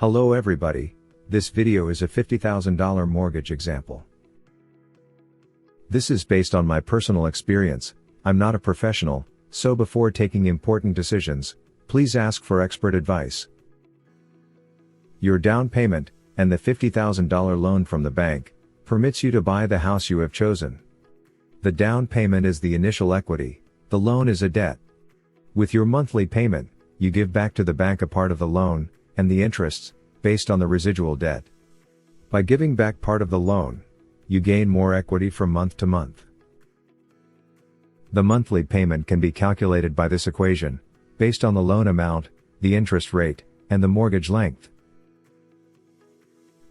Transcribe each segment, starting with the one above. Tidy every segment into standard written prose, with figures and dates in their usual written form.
Hello everybody, this video is a $50,000 mortgage example. This is based on my personal experience. I'm not a professional, so before taking important decisions, please ask for expert advice. Your down payment, and the $50,000 loan from the bank, permits you to buy the house you have chosen. The down payment is the initial equity, the loan is a debt. With your monthly payment, you give back to the bank a part of the loan, and the interests, based on the residual debt. By giving back part of the loan, you gain more equity from month to month. The monthly payment can be calculated by this equation, based on the loan amount, the interest rate, and the mortgage length.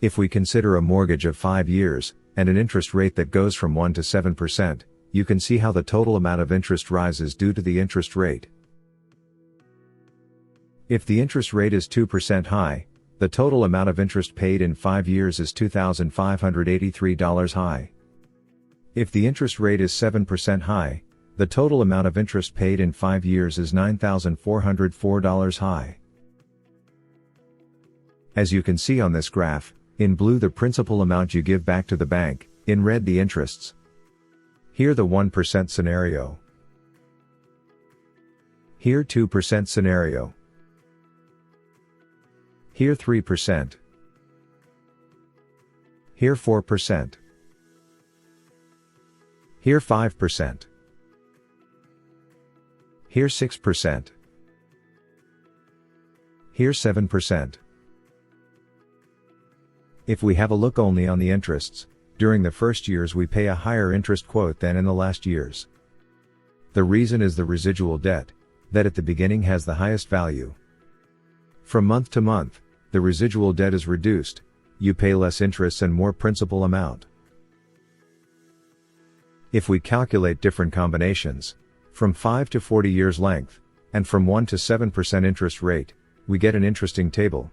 If we consider a mortgage of 5 years, and an interest rate that goes from 1 to 7%, you can see how the total amount of interest rises due to the interest rate. If the interest rate is 2% high, the total amount of interest paid in 5 years is $2,583 high. If the interest rate is 7% high, the total amount of interest paid in 5 years is $9,404 high. As you can see on this graph, in blue the principal amount you give back to the bank, in red the interests. Here the 1% scenario. Here 2% scenario. Here 3%. Here 4%. Here 5%. Here 6%. Here 7%. If we have a look only on the interests, during the first years we pay a higher interest quote than in the last years. The reason is the residual debt, that at the beginning has the highest value. From month to month, the residual debt is reduced, you pay less interest and more principal amount. If we calculate different combinations, from 5 to 40 years length, and from 1 to 7% interest rate, we get an interesting table.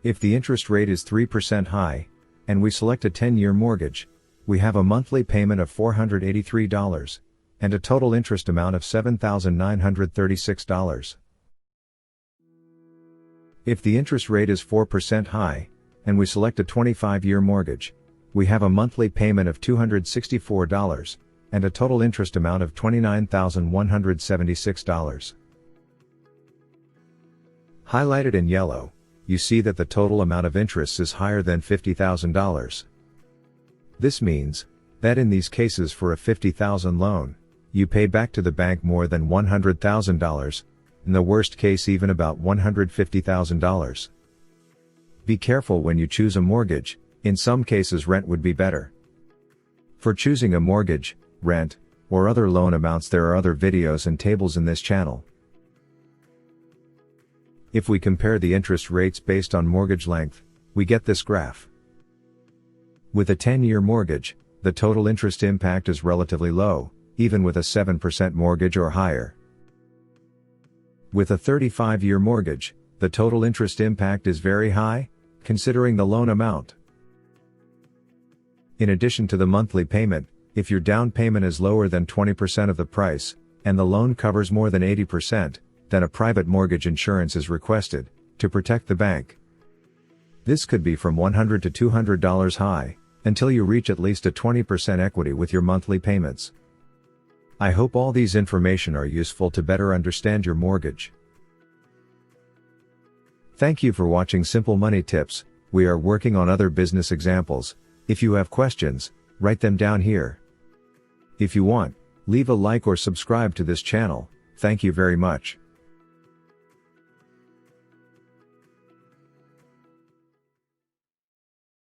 If the interest rate is 3% high, and we select a 10-year mortgage, we have a monthly payment of $483, and a total interest amount of $7,936. If the interest rate is 4% high, and we select a 25-year mortgage, we have a monthly payment of $264, and a total interest amount of $29,176. Highlighted in yellow, you see that the total amount of interest is higher than $50,000. This means that in these cases for a $50,000 loan, you pay back to the bank more than $100,000, in the worst case even about $150,000. Be careful when you choose a mortgage, in some cases rent would be better. For choosing a mortgage, rent, or other loan amounts there are other videos and tables in this channel. If we compare the interest rates based on mortgage length, we get this graph. With a 10-year mortgage, the total interest impact is relatively low, even with a 7% mortgage or higher. With a 35-year mortgage, the total interest impact is very high, considering the loan amount. In addition to the monthly payment, if your down payment is lower than 20% of the price, and the loan covers more than 80%, then a private mortgage insurance is requested, to protect the bank. This could be from $100 to $200 high, until you reach at least a 20% equity with your monthly payments. I hope all these information are useful to better understand your mortgage. Thank you for watching Simple Money Tips. We are working on other business examples. If you have questions, write them down here. If you want, leave a like or subscribe to this channel. Thank you very much.